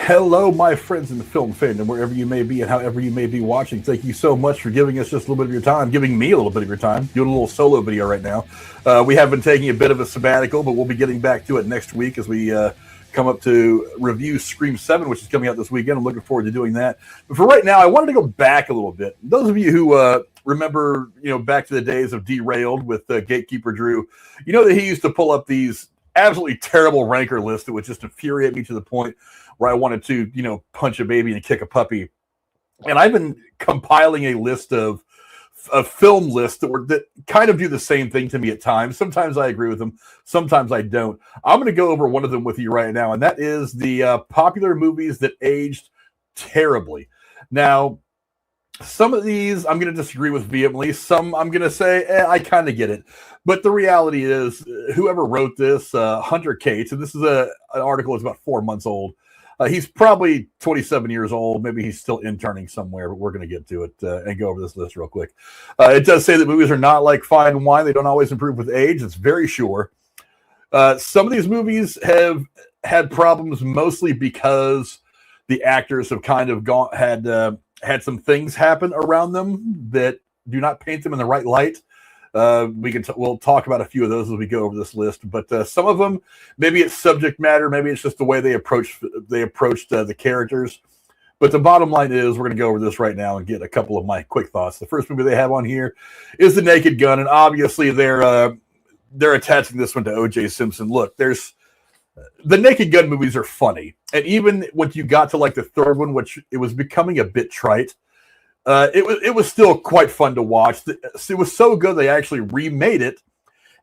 Hello, my friends in the film fandom, wherever you may be and however you may be watching. Thank you so much for giving us just a little bit of your time, giving me a little bit of your time, doing a little solo video right now. We have been taking a bit of a sabbatical, but we'll be getting back to it next week as we come up to review Scream 7, which is coming out this weekend. I'm looking forward to doing that. But for right now, I wanted to go back a little bit. Those of you who remember, back to the days of Derailed with Gatekeeper Drew, you know that he used to pull up these absolutely terrible ranker lists that would just infuriate me to the point where I wanted to, punch a baby and kick a puppy. And I've been compiling a list of film lists that kind of do the same thing to me at times. Sometimes I agree with them. Sometimes I don't. I'm going to go over one of them with you right now, and that is the popular movies that aged terribly. Now, some of these I'm going to disagree with vehemently. Some I'm going to say, I kind of get it. But the reality is, whoever wrote this, Hunter Cates, and this is an article that's about 4 months old. He's probably 27 years old. Maybe he's still interning somewhere, but we're going to get to it and go over this list real quick. It does say that movies are not like fine wine. They don't always improve with age. It's very sure. Some of these movies have had problems mostly because the actors have kind of had some things happen around them that do not paint them in the right light. We'll talk about a few of those as we go over this list, but some of them, maybe it's subject matter, maybe it's just the way they approached the characters. But the bottom line is, we're going to go over this right now and get a couple of my quick thoughts. The first movie they have on here is The Naked Gun, and obviously they're attaching this one to O.J. Simpson. Look, the Naked Gun movies are funny, and even when you got to like the third one, which it was becoming a bit trite. It was still quite fun to watch. It was so good they actually remade it,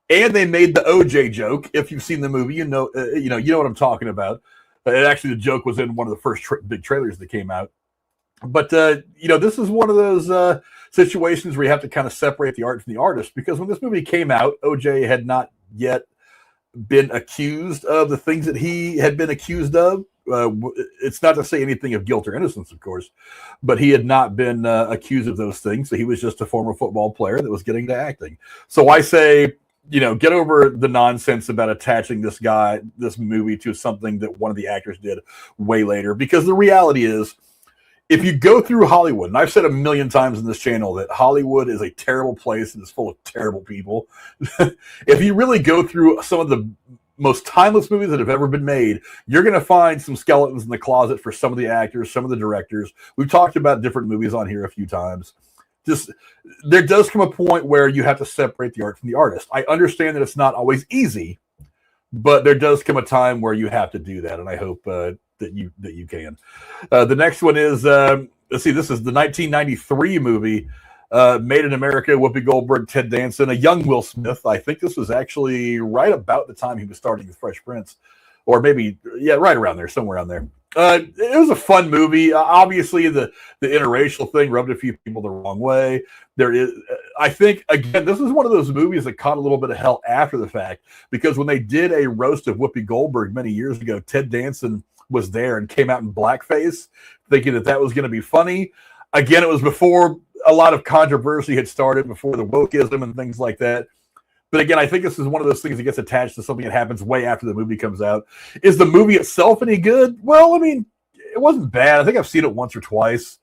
and they made the OJ joke. If you've seen the movie, you know what I'm talking about. Actually, the joke was in one of the first big trailers that came out. But this is one of those situations where you have to kind of separate the art from the artist, because when this movie came out, OJ had not yet been accused of the things that he had been accused of. It's not to say anything of guilt or innocence, of course, but he had not been accused of those things. So he was just a former football player that was getting to acting. So I say, get over the nonsense about attaching this movie to something that one of the actors did way later, because the reality is, if you go through Hollywood, and I've said a million times in this channel that Hollywood is a terrible place and is full of terrible people. If you really go through some of the most timeless movies that have ever been made, you're going to find some skeletons in the closet for some of the actors, some of the directors. We've talked about different movies on here a few times. There does come a point where you have to separate the art from the artist. I understand that it's not always easy, but there does come a time where you have to do that, and I hope that you can. The next one is, let's see, this is the 1993 movie, Made in America, Whoopi Goldberg, Ted Danson, a young Will Smith. I think this was actually right about the time he was starting with Fresh Prince, or maybe, right around there, somewhere around there. It was a fun movie. Obviously, the interracial thing rubbed a few people the wrong way. I think, again, this is one of those movies that caught a little bit of hell after the fact, because when they did a roast of Whoopi Goldberg many years ago, Ted Danson was there and came out in blackface, thinking that was going to be funny. Again, it was before a lot of controversy had started, before the wokeism and things like that. But again, I think this is one of those things that gets attached to something that happens way after the movie comes out. Is the movie itself any good? Well, I mean, it wasn't bad. I think I've seen it once or twice.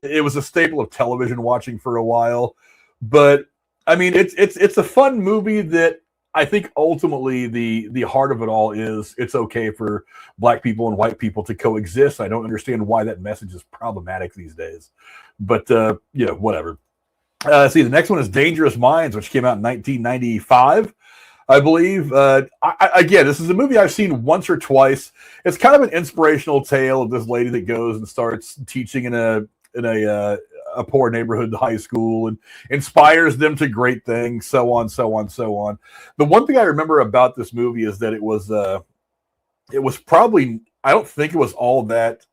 It was a staple of television watching for a while. But I mean, it's a fun movie that I think ultimately the heart of it all is it's okay for black people and white people to coexist. I don't understand why that message is problematic these days. But, whatever. The next one is Dangerous Minds, which came out in 1995, I believe. Again, this is a movie I've seen once or twice. It's kind of an inspirational tale of this lady that goes and starts teaching in a poor neighborhood high school and inspires them to great things, so on, so on, so on. The one thing I remember about this movie is that it was probably, I don't think it was all that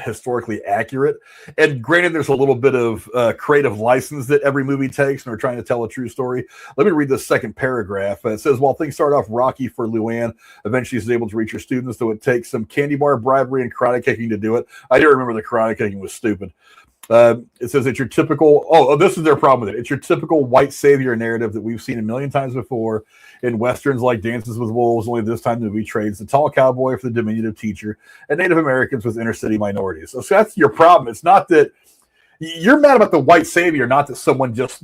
historically accurate. And granted, there's a little bit of creative license that every movie takes, and we're trying to tell a true story. Let me read this second paragraph. It says, while things start off rocky for Luann, eventually she's able to reach her students, though it takes some candy bar bribery and karate kicking to do it. I do remember the karate kicking was stupid. It says it's your typical. This is their problem with it. It's your typical white savior narrative that we've seen a million times before in westerns like Dances with Wolves. Only this time the movie trades the tall cowboy for the diminutive teacher and Native Americans with inner city minorities. So that's your problem. It's not that you're mad about the white savior, not that someone just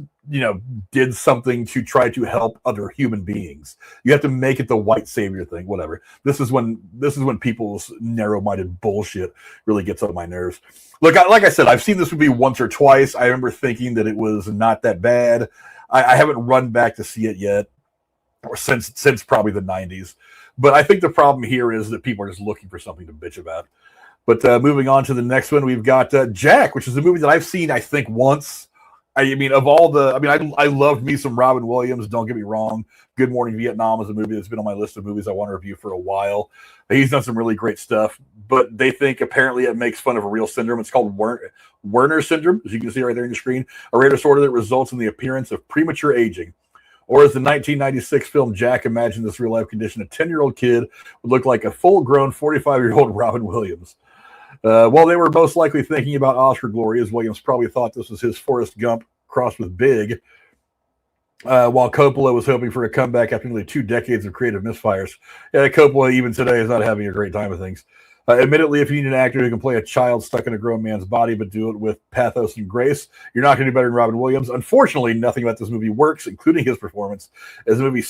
did something to try to help other human beings. You have to make it the white savior thing. Whatever. This is when people's narrow-minded bullshit really gets on my nerves. Look, like I said, I've seen this movie once or twice. I remember thinking that it was not that bad. I haven't run back to see it yet, or since probably the 90s. But I think the problem here is that people are just looking for something to bitch about. But moving on to the next one, we've got Jack, which is a movie that I've seen, I think, once. I loved me some Robin Williams, don't get me wrong. Good Morning Vietnam is a movie that's been on my list of movies I want to review for a while. He's done some really great stuff, but they think apparently it makes fun of a real syndrome. It's called Werner syndrome, as you can see right there on your screen, a rare disorder that results in the appearance of premature aging. Or as the 1996 film Jack imagined this real-life condition, a 10-year-old kid would look like a full-grown 45-year-old Robin Williams. While they were most likely thinking about Oscar glory, as Williams probably thought this was his Forrest Gump crossed with Big, while Coppola was hoping for a comeback after nearly 2 decades of creative misfires. Yeah, Coppola, even today, is not having a great time of things. Admittedly, if you need an actor who can play a child stuck in a grown man's body but do it with pathos and grace, you're not going to do better than Robin Williams. Unfortunately, nothing about this movie works, including his performance, as the movie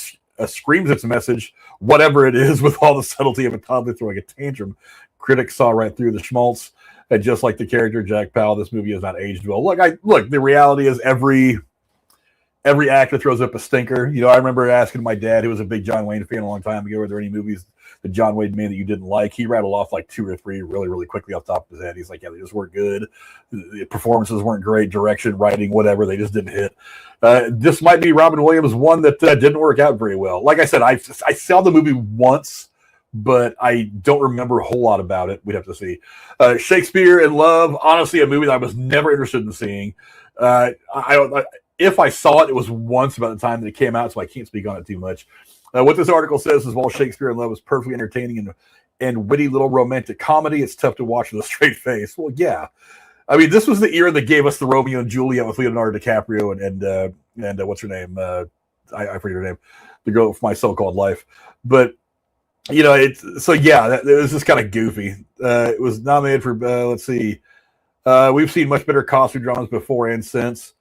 screams its message, whatever it is, with all the subtlety of a toddler throwing a tantrum. Critics saw right through the schmaltz, and just like the character Jack Powell, this movie has not aged well. Look, the reality is every actor throws up a stinker. I remember asking my dad, who was a big John Wayne fan a long time ago, were there any movies that John Wayne made that you didn't like? He rattled off like 2 or 3 really, really quickly off the top of his head. He's like, yeah, they just weren't good. The performances weren't great, direction, writing, whatever. They just didn't hit. This might be Robin Williams' one that didn't work out very well. Like I said, I saw the movie once, but I don't remember a whole lot about it. We'd have to see. Shakespeare in Love, honestly, a movie that I was never interested in seeing. If I saw it, it was once about the time that it came out, so I can't speak on it too much. What this article says is, while Shakespeare in Love is perfectly entertaining and witty little romantic comedy, it's tough to watch with a straight face. Well, yeah. I mean, this was the era that gave us the Romeo and Juliet with Leonardo DiCaprio and what's her name? I forget her name. The girl of My So-Called Life. But it was just kind of goofy. It was nominated for, let's see, we've seen much better costume dramas before and since.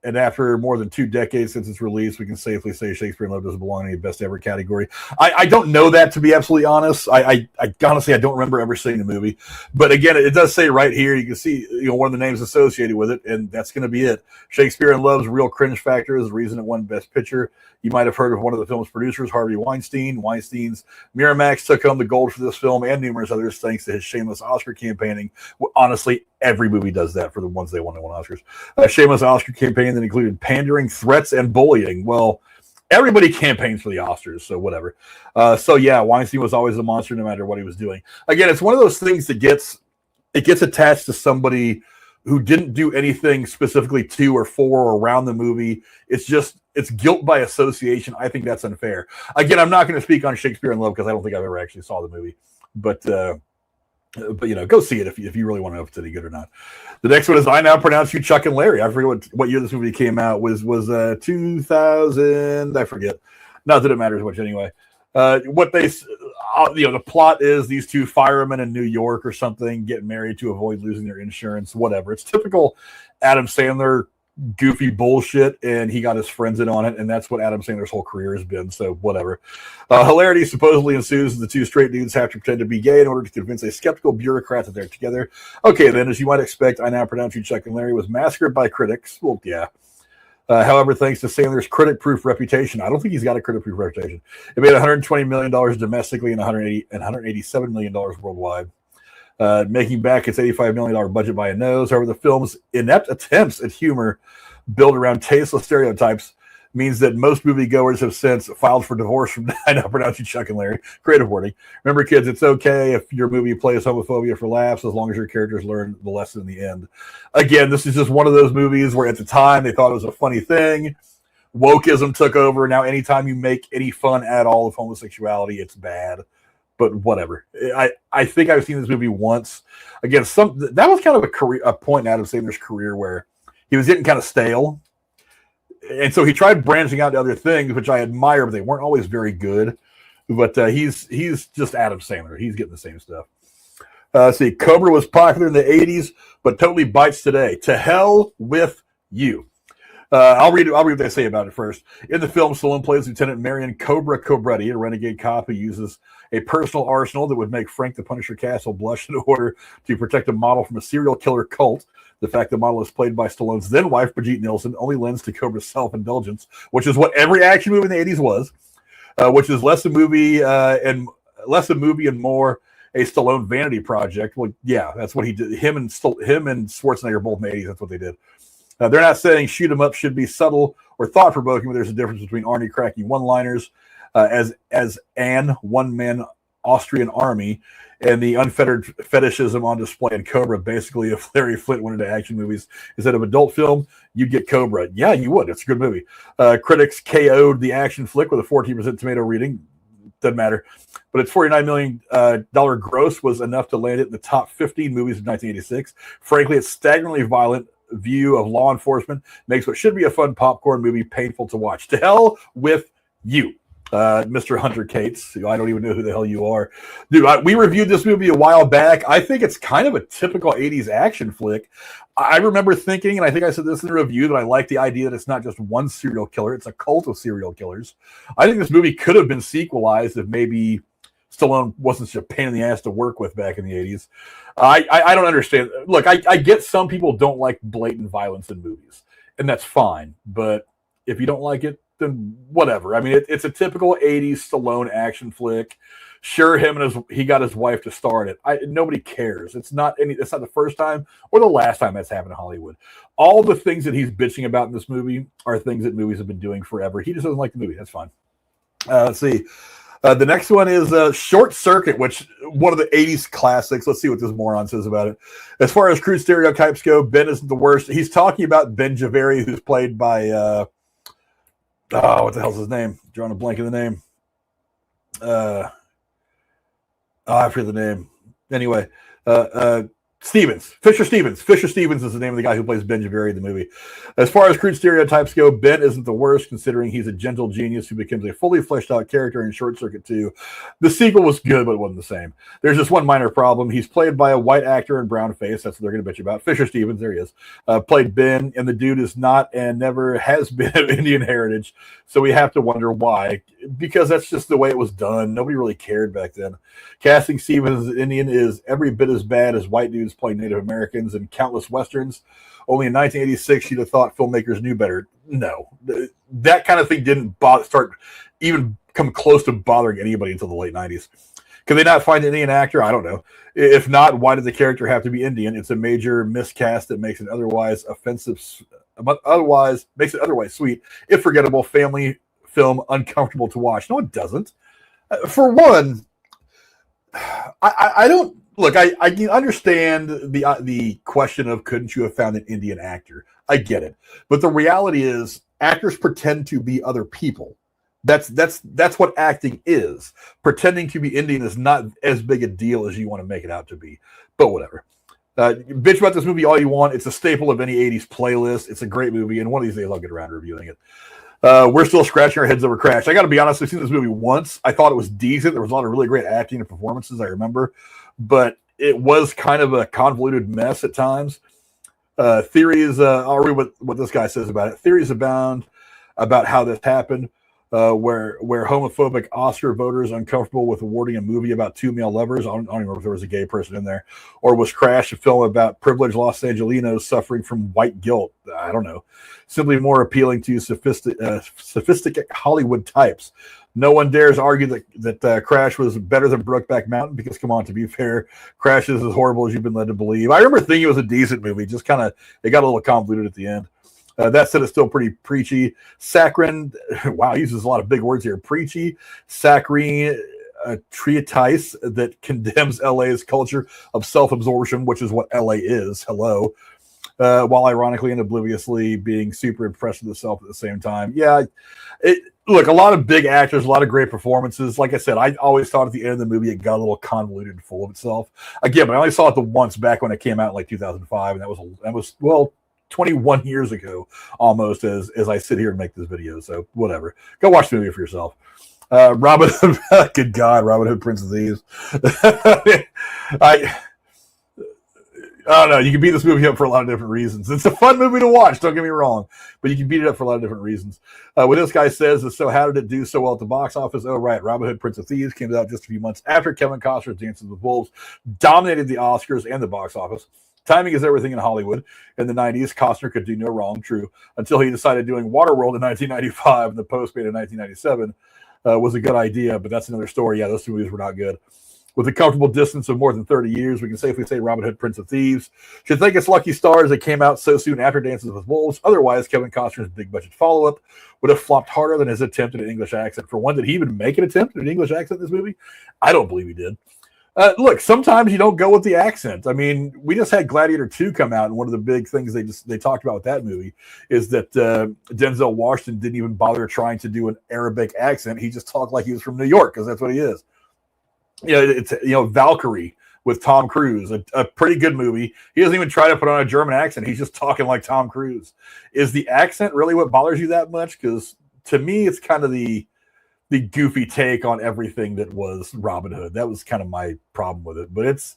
And after more than 2 decades since its release, we can safely say Shakespeare in Love doesn't belong in the best ever category. I don't know that, to be absolutely honest. I honestly, I don't remember ever seeing the movie. But again, it does say right here, you can see one of the names associated with it, and that's going to be it. Shakespeare in Love's real cringe factor is the reason it won Best Picture. You might have heard of one of the film's producers, Harvey Weinstein. Weinstein's Miramax took home the gold for this film and numerous others thanks to his shameless Oscar campaigning. Honestly, every movie does that for the ones they won Oscars. A shameless Oscar campaign that included pandering, threats, and bullying. Well, everybody campaigns for the Oscars, so whatever. Weinstein was always a monster no matter what he was doing. Again, it's one of those things that gets attached to somebody who didn't do anything specifically to or for or around the movie. It's guilt by association. I think that's unfair. Again, I'm not going to speak on Shakespeare in Love because I don't think I've ever actually saw the movie. But go see it if you really want to know if it's any good or not. The next one is I Now Pronounce You Chuck and Larry. I forget what year this movie came out. Was 2000. I forget. Not that it matters much anyway. The plot is these 2 firemen in New York or something get married to avoid losing their insurance. Whatever. It's typical Adam Sandler goofy bullshit, and he got his friends in on it, and that's what Adam Sandler's whole career has been, so whatever. Hilarity supposedly ensues as the 2 straight dudes have to pretend to be gay in order to convince a skeptical bureaucrat that they're together. Okay, then, as you might expect, I Now Pronounce You Chuck and Larry was massacred by critics. Well, yeah. However, thanks to Sandler's critic-proof reputation, I don't think he's got a critic-proof reputation. It made $120 million domestically and $187 million worldwide. Making back its $85 million budget by a nose. However, the film's inept attempts at humor built around tasteless stereotypes means that most moviegoers have since filed for divorce from I Now Pronounce You Chuck and Larry. Creative wording. Remember, kids, it's okay if your movie plays homophobia for laughs as long as your characters learn the lesson in the end. Again, this is just one of those movies where at the time they thought it was a funny thing. Wokeism took over. Now anytime you make any fun at all of homosexuality, it's bad. but whatever. I think I've seen this movie once. Again, that was kind of a point in Adam Sandler's career where he was getting kind of stale. And so he tried branching out to other things, which I admire, but they weren't always very good. But he's just Adam Sandler. He's getting the same stuff. See, Cobra was popular in the 80s, but totally bites today. To hell with you. I'll read what they say about it first. In the film, Stallone plays Lieutenant Marion Cobra Cobretti, a renegade cop who uses a personal arsenal that would make Frank the Punisher Castle blush in order to protect a model from a serial killer cult. The fact the model is played by Stallone's then wife, Brigitte Nielsen, only lends to Cobra's self-indulgence, which is what every action movie in the 80s was, which is less a movie and more a Stallone vanity project. Well, yeah, that's what he did. Him and Schwarzenegger both in the 80s. That's what they did. They're not saying shoot 'em up should be subtle or thought-provoking, but there's a difference between Arnie cracking one-liners as an one-man Austrian army and the unfettered fetishism on display in Cobra. Basically, if Larry Flint went into action movies instead of adult film, you'd get Cobra. Yeah, you would. It's a good movie. Critics KO'd the action flick with a 14% tomato reading. Doesn't matter. But its $49 million gross was enough to land it in the top 15 movies of 1986. Frankly, its staggeringly violent view of law enforcement makes what should be a fun popcorn movie painful to watch. To hell with you, Mr. Hunter Cates. I don't even know who the hell you are. Dude, we reviewed this movie a while back. I think it's kind of a typical 80s action flick. I remember thinking, and I think I said this in the review, that I like the idea that it's not just one serial killer. It's a cult of serial killers. I think this movie could have been sequelized if maybe Stallone wasn't such a pain in the ass to work with back in the 80s. I don't understand. Look, I get some people don't like blatant violence in movies, and that's fine. But if you don't like it, then whatever. I mean, it's a typical 80s Stallone action flick. Sure, he got his wife to star in it. Nobody cares. It's not the first time or the last time that's happened in Hollywood. All the things that he's bitching about in this movie are things that movies have been doing forever. He just doesn't like the movie. That's fine. Let's see. The next one is Short Circuit, which one of the 80s classics. Let's see what this moron says about it. As far as crude stereotypes go, Ben isn't the worst. He's talking about Ben Javeri, who's played by, what the hell's his name? Drawing a blank in the name. I forget the name. Anyway, Fisher Stevens. Fisher Stevens is the name of the guy who plays Ben Javeri in the movie. As far as crude stereotypes go, Ben isn't the worst, considering he's a gentle genius who becomes a fully fleshed out character in Short Circuit 2. The sequel was good, but it wasn't the same. There's just one minor problem. He's played by a white actor in brown face. That's what they're going to bitch about. Fisher Stevens, there he is. Played Ben, and the dude is not and never has been of Indian heritage. So we have to wonder why. Because that's just the way it was done. Nobody really cared back then. Casting Stevens as Indian is every bit as bad as white dudes playing Native Americans in countless Westerns. Only in 1986, you'd have thought filmmakers knew better. No. That kind of thing didn't start even come close to bothering anybody until the late 90s. Could they not find an Indian actor? I don't know. If not, why did the character have to be Indian? It's a major miscast that makes it otherwise sweet, if forgettable, family film uncomfortable to watch. No, it doesn't. For one, I don't look. I can understand the question of couldn't you have found an Indian actor? I get it, but the reality is actors pretend to be other people. That's what acting is. Pretending to be Indian is not as big a deal as you want to make it out to be. But whatever. Bitch about this movie all you want. It's a staple of any 80s playlist. It's a great movie, and one of these days I'll get around to reviewing it. We're still scratching our heads over Crash. I got to be honest, I've seen this movie once. I thought it was decent. There was a lot of really great acting and performances, I remember. But it was kind of a convoluted mess at times. Theories, I'll read what this guy says about it. Theories abound about how this happened. Where homophobic Oscar voters uncomfortable with awarding a movie about two male lovers. I don't even remember if there was a gay person in there. Or was Crash a film about privileged Los Angelinos suffering from white guilt? I don't know. Simply more appealing to sophisticated Hollywood types. No one dares argue that Crash was better than Brokeback Mountain because, come on, to be fair, Crash is as horrible as you've been led to believe. I remember thinking it was a decent movie. Just kind of, it got a little convoluted at the end. That said, it's still pretty preachy. Saccharine, wow, he uses a lot of big words here. Preachy, saccharine, treatise that condemns LA's culture of self-absorption, which is what LA is. Hello. while ironically and obliviously being super impressed with himself at the same time. Yeah, look, a lot of big actors, a lot of great performances. Like I said, I always thought at the end of the movie it got a little convoluted and full of itself. Again, but I only saw it the once back when it came out in like 2005, and that was 21 years ago almost as I sit here and make this video. So whatever. Go watch the movie for yourself. Robin Hood, good God, Robin Hood, Prince of Thieves. I don't know. You can beat this movie up for a lot of different reasons. It's a fun movie to watch, don't get me wrong, but you can beat it up for a lot of different reasons. What this guy says is, so how did it do so well at the box office? Oh, right. Robin Hood, Prince of Thieves came out just a few months after Kevin Costner's Dances with Wolves dominated the Oscars and the box office. Timing is everything in Hollywood. In the 90s, Costner could do no wrong, true, until he decided doing Waterworld in 1995 and The Postman in 1997 was a good idea, but that's another story. Yeah, those two movies were not good. With a comfortable distance of more than 30 years, we can safely say Robin Hood, Prince of Thieves should thank its lucky stars that came out so soon after Dances with Wolves. Otherwise, Kevin Costner's big-budget follow-up would have flopped harder than his attempt at an English accent. For one, did he even make an attempt at an English accent in this movie? I don't believe he did. Look, sometimes you don't go with the accent. I mean, we just had Gladiator 2 come out, and one of the big things they talked about with that movie is that Denzel Washington didn't even bother trying to do an Arabic accent. He just talked like he was from New York, because that's what he is. It's Valkyrie with Tom Cruise, a pretty good movie. He doesn't even try to put on a German accent. He's just talking like Tom Cruise. Is the accent really what bothers you that much? Because to me, it's kind of the goofy take on everything that was Robin Hood. That was kind of my problem with it. But it's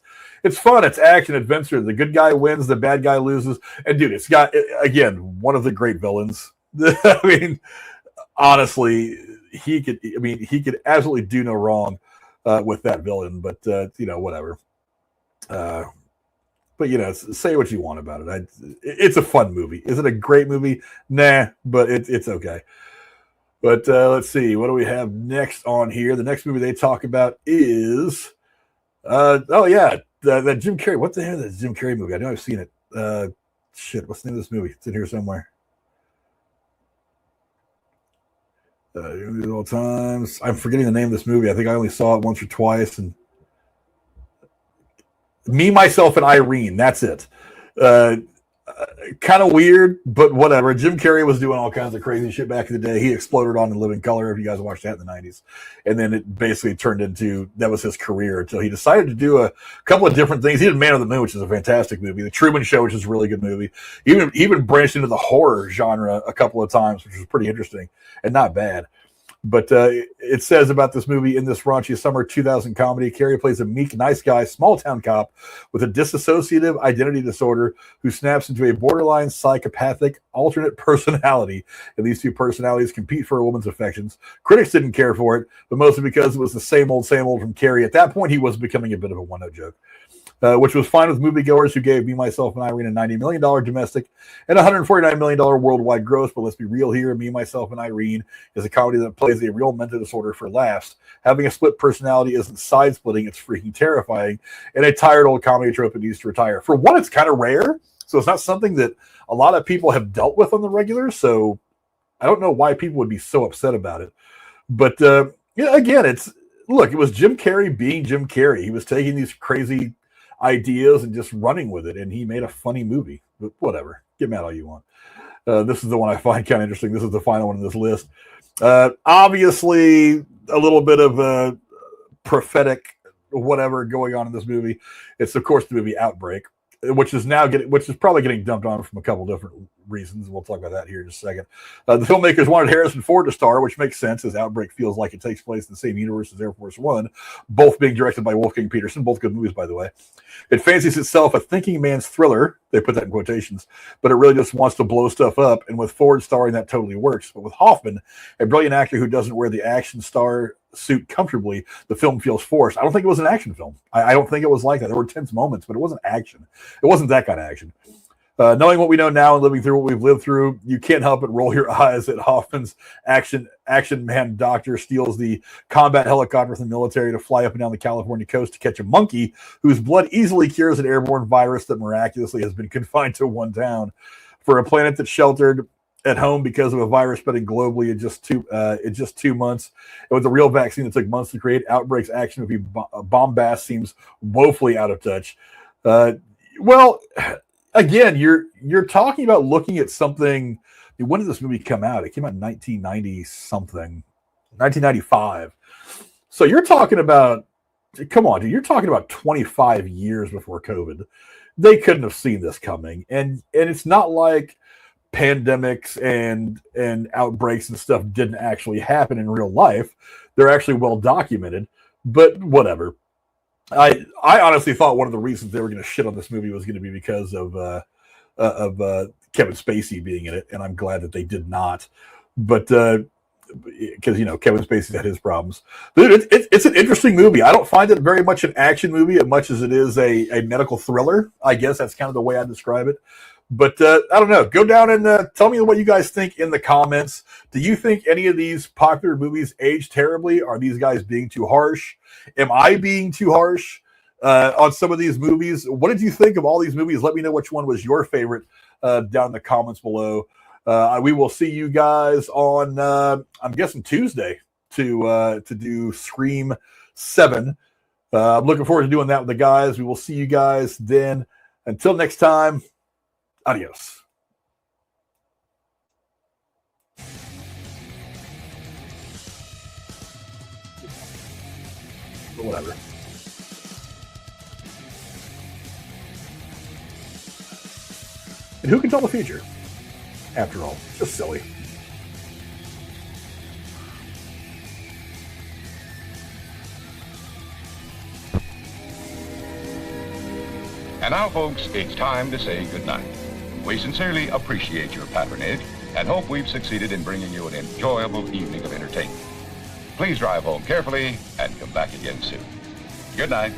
fun. It's action, adventure. The good guy wins, the bad guy loses. And dude, it's got, again, one of the great villains. I mean, honestly, he could absolutely do no wrong with that villain. But whatever. But say what you want about it. It's a fun movie. Is it a great movie? Nah, but it's okay. But let's see, what do we have next on here? The next movie they talk about is, that Jim Carrey. What the hell is that Jim Carrey movie? I know I've seen it. What's the name of this movie? It's in here somewhere. All times. I'm forgetting the name of this movie. I think I only saw it once or twice. And Me, Myself, and Irene. That's it. Kind of weird, but whatever. Jim Carrey was doing all kinds of crazy shit back in the day. He exploded on In Living Color, if you guys watched that in the 90s. And then it basically turned into, that was his career until he decided to do a couple of different things. He did Man of the Moon, which is a fantastic movie. The Truman Show, which is a really good movie. He even branched into the horror genre a couple of times, which was pretty interesting and not bad. But it says about this movie, in this raunchy summer 2000 comedy, Carrey plays a meek, nice guy, small-town cop with a dissociative identity disorder who snaps into a borderline psychopathic alternate personality. And these two personalities compete for a woman's affections. Critics didn't care for it, but mostly because it was the same old from Carrey. At that point, he was becoming a bit of a one-note joke. Which was fine with moviegoers who gave Me, Myself, and Irene a $90 million domestic and $149 million worldwide gross. But let's be real here. Me, Myself, and Irene is a comedy that plays a real mental disorder for laughs. Having a split personality isn't side-splitting. It's freaking terrifying. And a tired old comedy trope that needs to retire. For one, it's kind of rare. So it's not something that a lot of people have dealt with on the regular. So I don't know why people would be so upset about it. But, again, it was Jim Carrey being Jim Carrey. He was taking these crazy ideas and just running with it, and he made a funny movie. But whatever, get mad all you want. This is the one I find kind of interesting. This is the final one in this list. Obviously, a little bit of a prophetic whatever going on in this movie. It's of course the movie Outbreak, which is probably getting dumped on from a couple different reasons. We'll talk about that here in just a second. The filmmakers wanted Harrison Ford to star, which makes sense as Outbreak feels like it takes place in the same universe as Air Force One, both being directed by Wolfgang Peterson, both good movies, by the way. It fancies itself a thinking man's thriller. They put that in quotations, but it really just wants to blow stuff up. And with Ford starring, that totally works. But with Hoffman, a brilliant actor who doesn't wear the action star suit comfortably, the film feels forced. I don't think it was an action film. I don't think it was like that. There were tense moments, but it wasn't action. It wasn't that kind of action. Knowing what we know now and living through what we've lived through, you can't help but roll your eyes at Hoffman's action man doctor steals the combat helicopter from the military to fly up and down the California coast to catch a monkey whose blood easily cures an airborne virus that miraculously has been confined to one town. For a planet that's sheltered at home because of a virus spreading globally in just 2 months, and with a real vaccine that took months to create, Outbreak's action movie bombast seems woefully out of touch. again, you're talking about looking at something. When did this movie come out? It came out in 1990 something, 1995. So you're talking about, come on, dude, you're talking about 25 years before COVID. They couldn't have seen this coming, and it's not like pandemics and outbreaks and stuff didn't actually happen in real life. They're actually well documented, but whatever. I honestly thought one of the reasons they were going to shit on this movie was going to be because of Kevin Spacey being in it, and I'm glad that they did not. But because Kevin Spacey's had his problems. Dude, it's an interesting movie. I don't find it very much an action movie as much as it is a medical thriller. I guess that's kind of the way I describe it. But I don't know. Go down and tell me what you guys think in the comments. Do you think any of these popular movies age terribly? Are these guys being too harsh? Am I being too harsh on some of these movies? What did you think of all these movies? Let me know which one was your favorite down in the comments below. We will see you guys on, I'm guessing, Tuesday to do Scream 7. I'm looking forward to doing that with the guys. We will see you guys then. Until next time. Adios. Whatever. And who can tell the future? After all, just silly. And now, folks, it's time to say goodnight. We sincerely appreciate your patronage and hope we've succeeded in bringing you an enjoyable evening of entertainment. Please drive home carefully and come back again soon. Good night.